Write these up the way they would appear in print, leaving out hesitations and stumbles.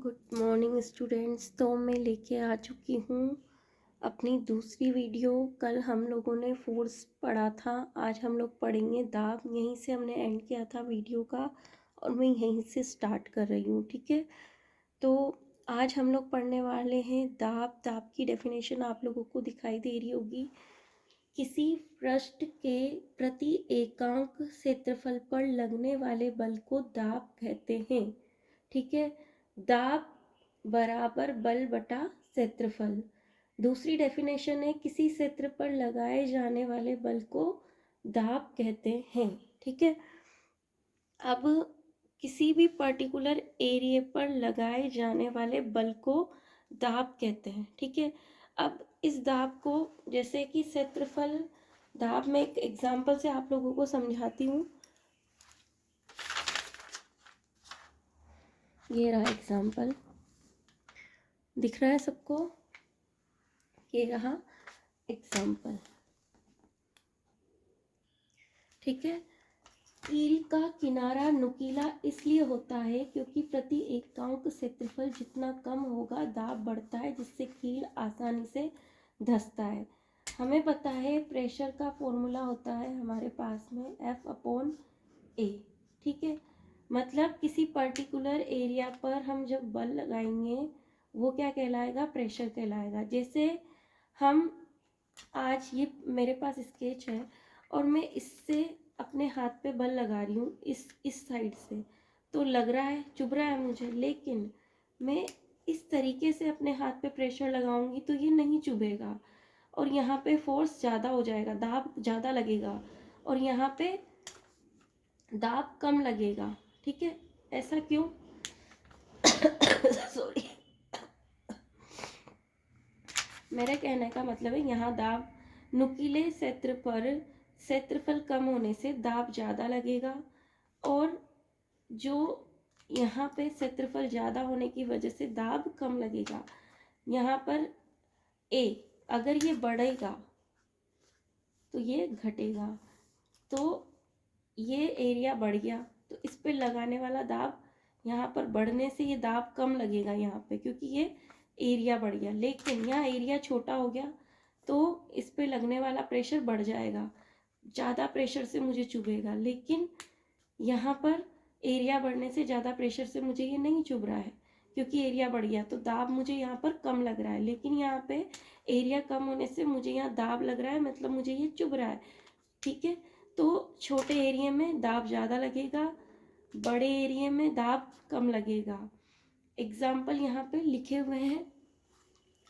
Good morning students. तो मैं लेके आ चुकी हूँ अपनी दूसरी वीडियो। कल हम लोगों ने फोर्स पढ़ा था, आज हम लोग पढ़ेंगे दाब। यहीं से हमने एंड किया था वीडियो का और मैं यहीं से स्टार्ट कर रही हूँ, ठीक है। तो आज हम लोग पढ़ने वाले हैं दाब। दाब की डेफिनेशन आप लोगों को दिखाई दे रही होगी। किसी पृष्ठ के प्रति एकांक क्षेत्रफल पर लगने वाले बल को दाब कहते हैं, ठीक है। दाब बराबर बल बटा क्षेत्रफल। दूसरी डेफिनेशन है किसी क्षेत्र पर लगाए जाने वाले बल को दाब कहते हैं, ठीक है। अब किसी भी पर्टिकुलर एरिया पर लगाए जाने वाले बल को दाब कहते हैं, ठीक है। अब इस दाब को जैसे कि क्षेत्रफल दाब में एक एग्जांपल से आप लोगों को समझाती हूँ। ये रहा एग्जांपल, दिख रहा है सबको? ये रहा एग्जांपल, ठीक है। कील का किनारा नुकीला इसलिए होता है क्योंकि प्रति एकांक क्षेत्रफल जितना कम होगा दाब बढ़ता है, जिससे कील आसानी से धंसता है। हमें पता है प्रेशर का फॉर्मूला होता है हमारे पास में F/A, ठीक है। मतलब किसी पर्टिकुलर एरिया पर हम जब बल लगाएंगे वो क्या कहलाएगा? प्रेशर कहलाएगा। जैसे हम आज ये मेरे पास स्केच है और मैं इससे अपने हाथ पे बल लगा रही हूँ इस साइड से, तो लग रहा है, चुभ रहा है मुझे। लेकिन मैं इस तरीके से अपने हाथ पे प्रेशर लगाऊंगी तो ये नहीं चुभेगा और यहाँ पे फोर्स ज़्यादा हो जाएगा, दाब ज़्यादा लगेगा और यहाँ पे दाब कम लगेगा, ठीक है। ऐसा क्यों? सॉरी, मेरे कहने का मतलब है यहाँ दाब नुकीले क्षेत्र पर क्षेत्रफल कम होने से दाब ज़्यादा लगेगा और जो यहाँ पे क्षेत्रफल ज़्यादा होने की वजह से दाब कम लगेगा। यहाँ पर A अगर ये बढ़ेगा तो ये घटेगा, तो ये एरिया बढ़ गया तो इस पे लगाने वाला दाब यहाँ पर बढ़ने से ये दाब कम लगेगा यहाँ पे, क्योंकि ये एरिया बढ़ गया। लेकिन यहाँ एरिया छोटा हो गया तो इस पे लगने वाला प्रेशर बढ़ जाएगा, ज़्यादा प्रेशर से मुझे चुभेगा। लेकिन यहाँ पर एरिया बढ़ने से ज़्यादा प्रेशर से मुझे ये नहीं चुभ रहा है क्योंकि एरिया बढ़ गया, तो दाब मुझे यहाँ पर कम लग रहा है। लेकिन यहाँ पे एरिया कम होने से मुझे यहाँ दाब लग रहा है, मतलब मुझे ये चुभ रहा है, ठीक है। तो छोटे एरिया में दाब ज़्यादा लगेगा, बड़े एरिया में दाब कम लगेगा। एग्जाम्पल यहाँ पे लिखे हुए हैं,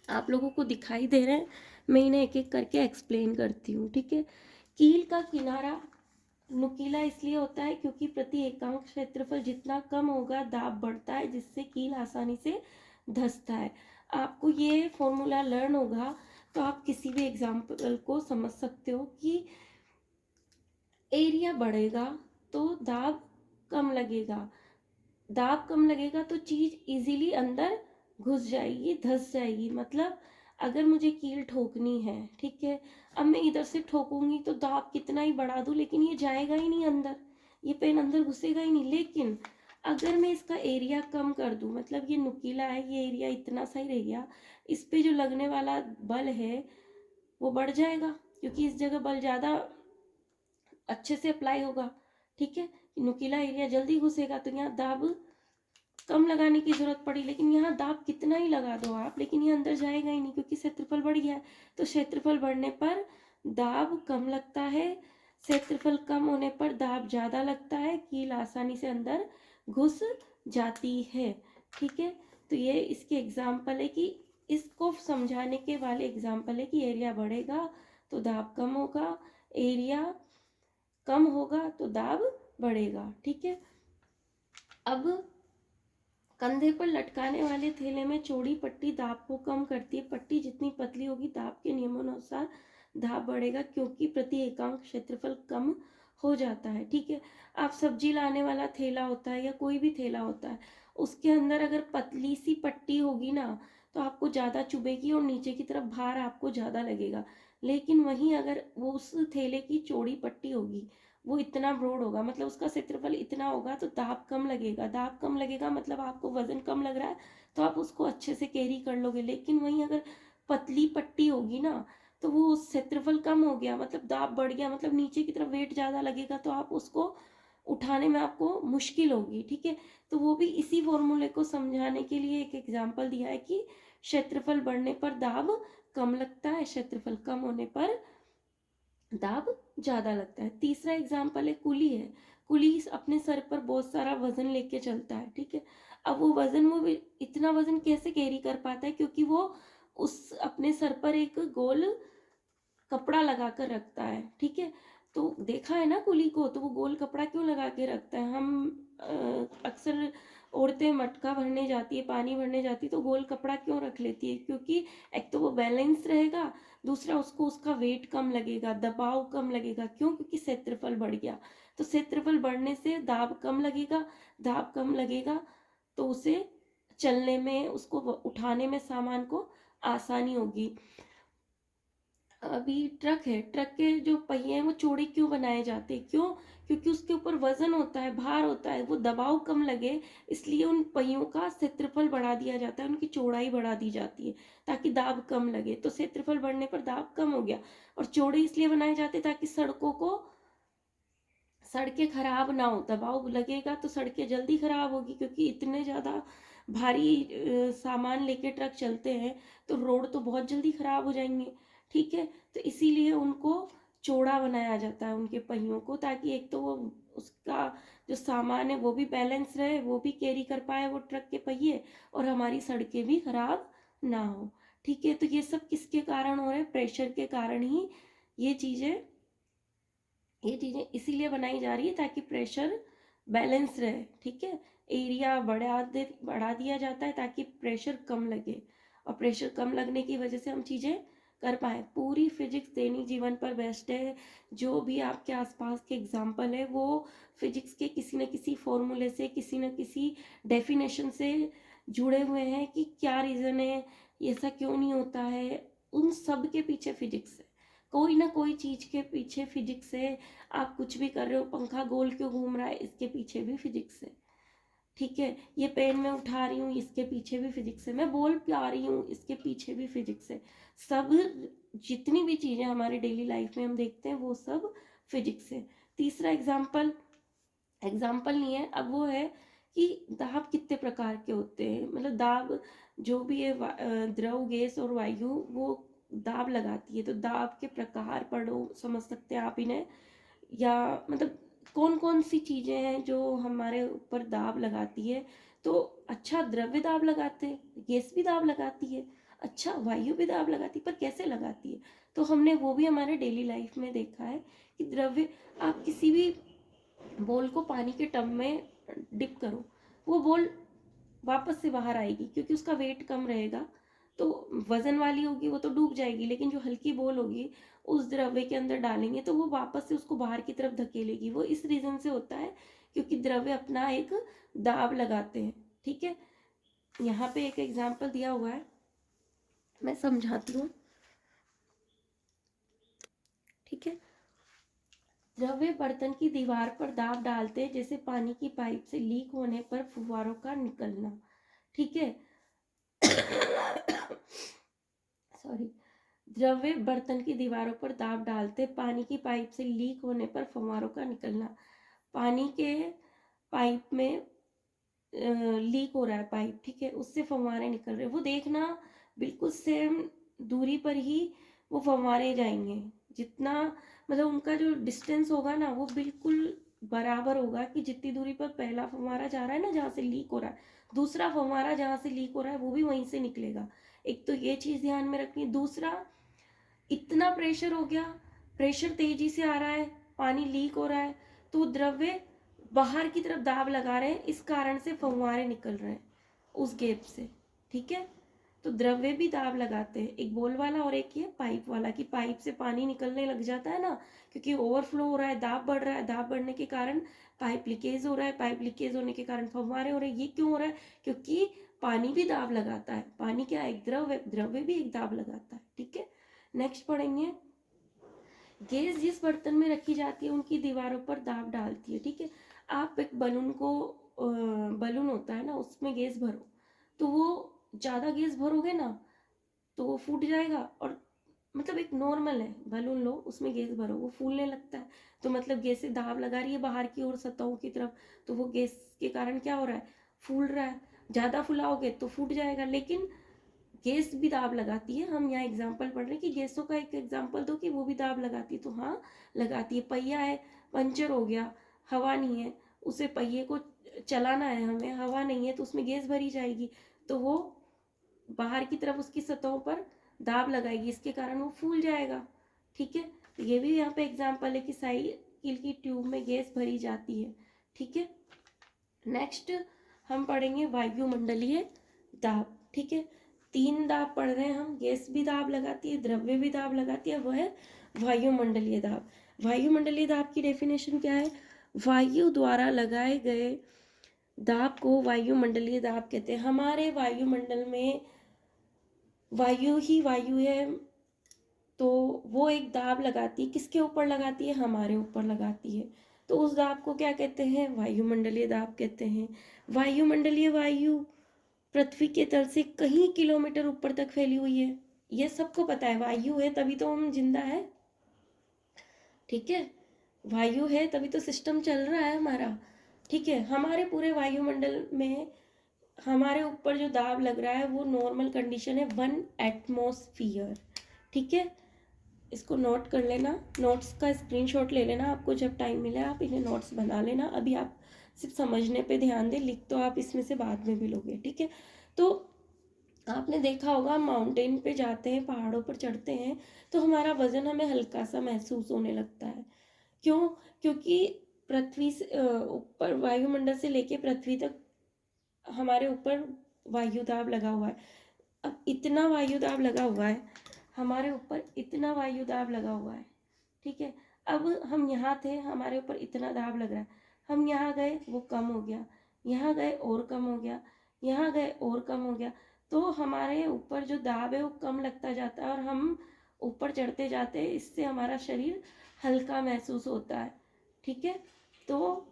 आप लोगों को दिखाई दे रहे हैं। मैं इन्हें एक एक करके एक्सप्लेन करती हूँ, ठीक है। कील का किनारा नुकीला इसलिए होता है क्योंकि प्रति एकांक क्षेत्रफल जितना कम होगा दाब बढ़ता है, जिससे कील आसानी से धंसता है। आपको ये फॉर्मूला लर्न होगा तो आप किसी भी एग्जाम्पल को समझ सकते हो कि एरिया बढ़ेगा तो दाब कम लगेगा, दाब कम लगेगा तो चीज इजीली अंदर घुस जाएगी, धंस जाएगी। मतलब अगर मुझे कील ठोकनी है, ठीक है, अब मैं इधर से ठोकूंगी तो दाब कितना ही बढ़ा दूं लेकिन ये जाएगा ही नहीं अंदर, ये पेन अंदर घुसेगा ही नहीं। लेकिन अगर मैं इसका एरिया कम कर दूं, मतलब ये नुकीला है, ये एरिया इतना सही रह गया, इस पे जो लगने वाला बल है वो बढ़ जाएगा क्योंकि इस जगह बल ज़्यादा अच्छे से अप्लाई होगा, ठीक है। नुकीला एरिया जल्दी घुसेगा तो यहाँ दाब कम लगाने की जरूरत पड़ी, लेकिन यहाँ दाब कितना ही लगा दो आप, लेकिन ये अंदर जाएगा ही नहीं क्योंकि क्षेत्रफल बढ़ गया है। तो क्षेत्रफल बढ़ने पर दाब कम लगता है, क्षेत्रफल कम होने पर दाब ज़्यादा लगता है, कील आसानी से अंदर घुस जाती है, ठीक है। तो ये इसके एग्जाम्पल है कि इसको समझाने के वाले एग्जाम्पल है कि एरिया बढ़ेगा तो दाब कम होगा, एरिया कम होगा तो दाब बढ़ेगा, ठीक है। अब कंधे पर लटकाने वाले थैले में चौड़ी पट्टी दाब को कम करती है। पट्टी जितनी पतली होगी दाब के नियमानुसार दाब बढ़ेगा क्योंकि प्रति एकांक क्षेत्रफल कम हो जाता है, ठीक है। आप सब्जी लाने वाला थैला होता है या कोई भी थैला होता है, उसके अंदर अगर पतली सी पट्टी होगी ना तो आपको ज़्यादा चुभेगी और नीचे की तरफ भार आपको ज़्यादा लगेगा। लेकिन वहीं अगर वो उस थैले की चौड़ी पट्टी होगी, वो इतना ब्रॉड होगा, मतलब उसका क्षेत्रफल इतना होगा, तो दाब कम लगेगा। दाब कम लगेगा मतलब आपको वजन कम लग रहा है, तो आप उसको अच्छे से कैरी कर लोगे। लेकिन वहीं अगर पतली पट्टी होगी ना, तो वो क्षेत्रफल कम हो गया, मतलब दाब बढ़ गया, मतलब नीचे की तरफ वेट ज़्यादा लगेगा, तो आप उसको उठाने में आपको मुश्किल होगी। ठीक है, तो वो भी इसी फॉर्मूले को समझाने के लिए एक एग्जाम्पल दिया है कि क्षेत्रफल बढ़ने पर दाब कम लगता है, क्षेत्रफल कम होने पर दाब ज्यादा लगता है। तीसरा एग्जाम्पल है कुली है। कुली अपने सर पर बहुत सारा वजन लेके चलता है। ठीक है, अब वो वजन, वो इतना वजन कैसे कैरी कर पाता है, क्योंकि वो उस अपने सर पर एक गोल कपड़ा लगा कर रखता है। ठीक है, तो देखा है ना कुली को, तो वो गोल कपड़ा क्यों लगा के रखता है। हम अक्सर औरतें मटका भरने जाती है, पानी भरने जाती है, तो गोल कपड़ा क्यों रख लेती है, क्योंकि एक तो वो बैलेंस रहेगा, दूसरा उसको उसका वेट कम लगेगा, दबाव कम लगेगा। क्यों? क्योंकि क्षेत्रफल बढ़ गया। तो क्षेत्रफल बढ़ने से दाब कम लगेगा, दाब कम लगेगा तो उसे चलने में, उसको उठाने में सामान को आसानी होगी। अभी ट्रक है, ट्रक के जो पहिए हैं वो चौड़े क्यों बनाए जाते हैं? क्यों? क्योंकि उसके ऊपर वजन होता है, भार होता है, वो दबाव कम लगे, इसलिए उन पहियों का क्षेत्रफल बढ़ा दिया जाता है, उनकी चौड़ाई बढ़ा दी जाती है ताकि दाब कम लगे। तो क्षेत्रफल बढ़ने पर दाब कम हो गया। और चौड़े इसलिए बनाए जाते ताकि सड़कें खराब ना हो। दबाव लगेगा तो सड़कें जल्दी खराब होगी, क्योंकि इतने ज़्यादा भारी सामान लेके ट्रक चलते हैं, तो रोड तो बहुत जल्दी खराब हो जाएंगे। ठीक है, तो इसीलिए उनको चौड़ा बनाया जाता है, उनके पहियों को, ताकि एक तो वो उसका जो सामान है वो भी बैलेंस रहे, वो भी कैरी कर पाए वो ट्रक के पहिए, और हमारी सड़कें भी खराब ना हो। ठीक है, तो ये सब किसके कारण हो रहे हैं? प्रेशर के कारण ही ये चीज़ें ये चीज़ें इसीलिए बनाई जा रही है ताकि प्रेशर बैलेंस रहे। ठीक है, एरिया बढ़ा दिया जाता है ताकि प्रेशर कम लगे, और प्रेशर कम लगने की वजह से हम चीज़ें कर पाए। पूरी फिजिक्स दैनिक जीवन पर बेस्ड है। जो भी आपके आसपास के एग्जाम्पल है वो फिजिक्स के किसी न किसी फॉर्मूले से, किसी न किसी डेफिनेशन से जुड़े हुए हैं कि क्या रीज़न है, ऐसा क्यों नहीं होता है। उन सब के पीछे फिजिक्स है, कोई ना कोई चीज के पीछे फिजिक्स है। आप कुछ भी कर रहे हो, पंखा गोल क्यों घूम रहा है, इसके पीछे भी फिजिक्स है। ठीक है, ये पेन मैं उठा रही हूँ, इसके पीछे भी फिजिक्स है। मैं बोल पा रही हूँ, इसके पीछे भी फिजिक्स है। सब, जितनी भी चीजें हमारी डेली लाइफ में हम देखते हैं वो सब फिजिक्स है। तीसरा एग्जाम्पल, एग्जाम्पल नहीं है, अब वो है कि दाब कितने प्रकार के होते हैं। मतलब दाब जो भी है, द्रव, गैस और वायु, वो दाब लगाती है। तो दाब के प्रकार पढ़ो, समझ सकते हैं आप इन्हें। या मतलब कौन कौन सी चीजें हैं जो हमारे ऊपर दाब लगाती है। तो अच्छा, द्रव्य दाब लगाते हैं, गैस भी दाब लगाती है, अच्छा वायु भी दाब लगाती है, पर कैसे लगाती है? तो हमने वो भी हमारे डेली लाइफ में देखा है कि द्रव्य, आप किसी भी बॉल को पानी के टब में डिप करो, वो बॉल वापस से बाहर आएगी, क्योंकि उसका वेट कम रहेगा। तो वजन वाली होगी वो तो डूब जाएगी, लेकिन जो हल्की बॉल होगी उस द्रव्य के अंदर डालेंगे तो वो वापस से उसको बाहर की तरफ धकेलेगी। वो इस रीजन से होता है क्योंकि द्रव्य अपना एक दाब लगाते हैं। ठीक है, यहाँ पे एक एग्जाम्पल दिया हुआ है, मैं समझाती हूँ। ठीक है, द्रव्य बर्तन की दीवार पर दाब डालते हैं, जैसे पानी की पाइप से लीक होने पर फुव्वारों का निकलना। ठीक है, सॉरी, द्रव्य बर्तन की दीवारों पर दाब डालते, पानी की पाइप से लीक होने पर फव्वारों का निकलना। पानी के पाइप में लीक हो रहा है पाइप, ठीक है, उससे फव्वारे निकल रहे हैं। वो देखना बिल्कुल सेम दूरी पर ही वो फव्वारे जाएंगे। जितना, मतलब उनका जो डिस्टेंस होगा ना, वो बिल्कुल बराबर होगा कि जितनी दूरी पर पहला फव्वारा जा रहा है ना, जहाँ से लीक हो रहा है, दूसरा फव्वारा जहाँ से लीक हो रहा है वो भी वहीं से निकलेगा। एक तो ये चीज़ ध्यान में रखनी। दूसरा, इतना प्रेशर हो गया, प्रेशर तेजी से आ रहा है, पानी लीक हो रहा है, तो द्रव्य बाहर की तरफ दाब लगा रहे हैं, इस कारण से फव्वारे निकल रहे हैं उस गैप से। ठीक है, तो द्रव्य भी दाब लगाते हैं, एक बोल वाला और एक ये पाइप वाला, कि पाइप से पानी निकलने लग जाता है ना, क्योंकि ओवरफ्लो हो रहा है, दाब बढ़ रहा है, दाब बढ़ने के कारण पाइप लीकेज हो रहा है, पाइप लीकेज होने के कारण फव्वारे हो रहे हैं। ये क्यों हो रहा है? क्योंकि पानी भी दाब लगाता है। पानी क्या, एक द्रव्य, द्रव्य भी एक दाब लगाता है। ठीक है, नेक्स्ट पढ़ेंगे गैस जिस बर्तन में रखी जाती है उनकी दीवारों पर दाब डालती है, ठीक है। आप एक बलून को बलून होता है ना, उसमें गैस भरो, तो वो ज़्यादा गैस भरोगे ना तो वो फूट जाएगा। और मतलब एक नॉर्मल है बलून लो, उसमें गैस भरो, वो फूलने लगता है, तो मतलब गैस से दाब लगा रही है बाहर की ओर सतहों की तरफ, तो वो गैस के कारण क्या हो रहा है, फूल रहा है। ज़्यादा फुलाओगे तो फूट जाएगा। लेकिन गैस भी दाब लगाती है, हम यहाँ एग्जाम्पल पढ़ रहे हैं कि गैसों का एक एग्जाम्पल दो कि वो भी दाब लगाती है, तो हाँ लगाती है। पहिया है, पंचर हो गया, हवा नहीं है, उसे पहिए को चलाना है हमें, हवा नहीं है तो उसमें गैस भरी जाएगी, तो वो बाहर की तरफ उसकी सतहों पर दाब लगाएगी, इसके कारण वो फूल जाएगा, ठीक है। तो ये भी यहाँ पे एग्जाम्पल है कि साइकिल की ट्यूब में गैस भरी जाती है, ठीक है। नेक्स्ट हम पढ़ेंगे वायुमंडलीय दाब, ठीक है। 3 दाब पढ़ रहे हैं हम, गैस भी दाब लगाती है, द्रव्य भी दाब लगाती है, वो है वायुमंडलीय दाब। वायुमंडलीय दाब की डेफिनेशन क्या है, वायु द्वारा लगाए गए दाब को वायुमंडलीय दाब कहते हैं। हमारे वायुमंडल में वायु ही वायु है, तो वो एक दाब लगाती है, किसके ऊपर लगाती है, हमारे ऊपर लगाती है, तो उस दाब को क्या कहते हैं, वायुमंडलीय दाब कहते हैं। वायुमंडलीय वायु पृथ्वी के तल से कई किलोमीटर ऊपर तक फैली हुई है, ये सबको पता है, वायु है तभी तो हम जिंदा है, ठीक है। वायु है तभी तो सिस्टम चल रहा है हमारा, ठीक है। हमारे पूरे वायुमंडल में हमारे ऊपर जो दाब लग रहा है वो नॉर्मल कंडीशन है 1 एटमॉस्फियर, ठीक है। इसको नोट कर लेना, नोट्स का स्क्रीनशॉट ले लेना, आपको जब टाइम मिले आप इन्हें नोट्स बना लेना। अभी आप सिर्फ समझने पे ध्यान दें, लिख तो आप इसमें से बाद में भी लोगे, ठीक है। तो आपने देखा होगा माउंटेन पे जाते हैं, पहाड़ों पर चढ़ते हैं, तो हमारा वजन हमें हल्का सा महसूस होने लगता है, क्यों, क्योंकि पृथ्वी से ऊपर वायुमंडल से लेके पृथ्वी तक हमारे ऊपर वायुदाब लगा हुआ है। अब इतना वायुदाब लगा हुआ है हमारे ऊपर, इतना वायुदाब लगा हुआ है, ठीक है। अब हम यहाँ थे, हमारे ऊपर इतना दाब लग रहा है, हम यहाँ गए वो कम हो गया, यहाँ गए और कम हो गया, यहाँ गए और कम हो गया, तो हमारे ऊपर जो दाब है वो कम लगता जाता है और हम ऊपर चढ़ते जाते हैं, इससे हमारा शरीर हल्का महसूस होता है, ठीक है। तो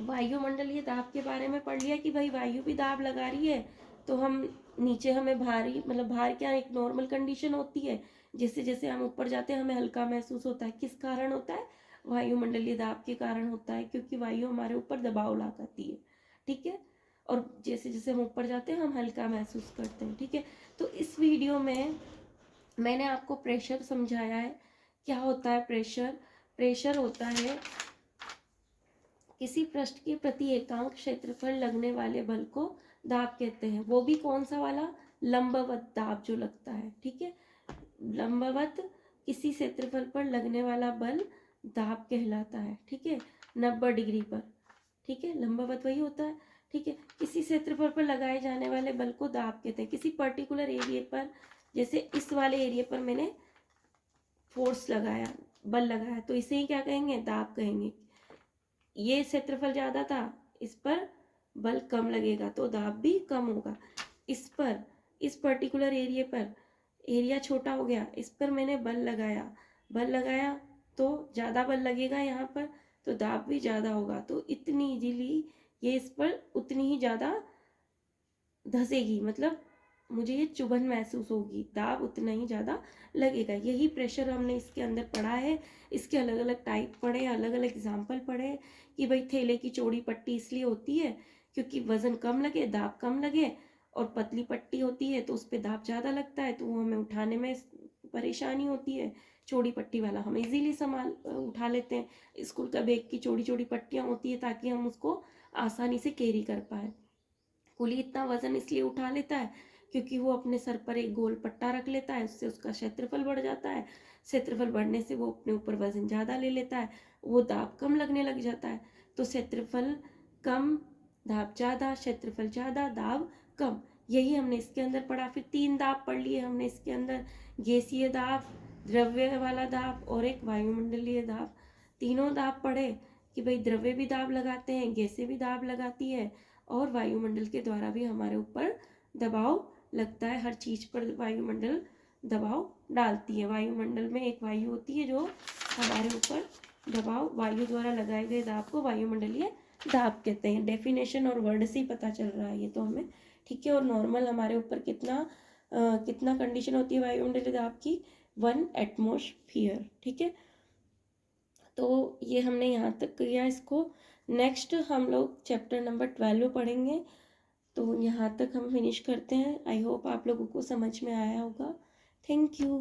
वायुमंडलीय दाब के बारे में पढ़ लिया कि भाई वायु भी दाब लगा रही है, तो हम नीचे हमें भारी, मतलब भार क्या, एक नॉर्मल कंडीशन होती है, जैसे जैसे हम ऊपर जाते हैं हमें हल्का महसूस होता है, किस कारण होता है, वायुमंडलीय दाब के कारण होता है, क्योंकि वायु हमारे ऊपर दबाव लगाती है, ठीक है। और जैसे जैसे हम ऊपर जाते हैं हम हल्का महसूस करते हैं, ठीक है। तो इस वीडियो में मैंने आपको प्रेशर समझाया है। क्या होता है प्रेशर, प्रेशर होता है किसी पृष्ठ के प्रति एकांक क्षेत्रफल लगने वाले बल को दाब कहते हैं, वो भी कौन सा वाला, लंबवत दाब जो लगता है, ठीक है। लंबवत किसी क्षेत्रफल पर लगने वाला बल दाब कहलाता है, ठीक है, 90 डिग्री पर, ठीक है, लंबवत वही होता है, ठीक है। किसी क्षेत्रफल पर लगाए जाने वाले बल को दाब कहते हैं, किसी पर्टिकुलर एरिया पर, जैसे इस वाले एरिया पर मैंने फोर्स लगाया, बल लगाया, तो इसे ही क्या कहेंगे, दाब कहेंगे। ये क्षेत्रफल ज्यादा था, इस पर बल कम लगेगा तो दाब भी कम होगा। इस पर, इस पर्टिकुलर एरिया पर एरिया छोटा हो गया, इस पर मैंने बल लगाया, बल लगाया तो ज़्यादा बल लगेगा यहाँ पर, तो दाब भी ज़्यादा होगा, तो इतनी इजीली ये इस पर उतनी ही ज़्यादा धंसेगी, मतलब मुझे ये चुभन महसूस होगी, दाब उतना ही ज़्यादा लगेगा। यही प्रेशर हमने इसके अंदर पढ़ा है, इसके अलग अलग टाइप पढ़े, अलग अलग एग्जाम्पल पढ़े कि भाई थैले की चौड़ी पट्टी इसलिए होती है क्योंकि वजन कम लगे, दाब कम लगे, और पतली पट्टी होती है तो उस पर दाब ज़्यादा लगता है, तो वो हमें उठाने में परेशानी होती है। चौड़ी पट्टी वाला हम इजीली संभाल उठा लेते हैं, स्कूल का बैग की चौड़ी चौड़ी पट्टियाँ होती है ताकि हम उसको आसानी से कैरी कर पाए। कुली इतना वजन इसलिए उठा लेता है क्योंकि वो अपने सर पर एक गोल पट्टा रख लेता है, उससे उसका क्षेत्रफल बढ़ जाता है, क्षेत्रफल बढ़ने से वो अपने ऊपर वजन ज़्यादा ले लेता है, वो दाब कम लगने लग जाता है। तो क्षेत्रफल कम, दाब ज़्यादा, क्षेत्रफल ज़्यादा, दाब कम, यही हमने इसके अंदर पढ़ा। फिर 3 दाब पढ़ लिए हमने इसके अंदर, गैसीय दाब, द्रव्य वाला दाब और एक वायुमंडलीय दाब। तीनों दाब पढ़े कि भाई द्रव्य भी दाब लगाते हैं, गैसें भी दाब लगाती है, और वायुमंडल के द्वारा भी हमारे ऊपर दबाव लगता है, हर चीज पर वायुमंडल दबाव डालती है। वायुमंडल में एक वायु होती है जो हमारे ऊपर दबाव, वायु द्वारा लगाए गए दाब को वायुमंडलीय दाब कहते हैं। डेफिनेशन और वर्ड से ही पता चल रहा है ये तो हमें, ठीक है। और नॉर्मल हमारे ऊपर कितना कंडीशन होती है वायुमंडलीय दाब की, 1 एटमॉस्फेयर, ठीक है। तो ये हमने यहाँ तक किया इसको। नेक्स्ट हम लोग चैप्टर नंबर 12 पढ़ेंगे, तो यहाँ तक हम फिनिश करते हैं। आई होप आप लोगों को समझ में आया होगा। Thank you.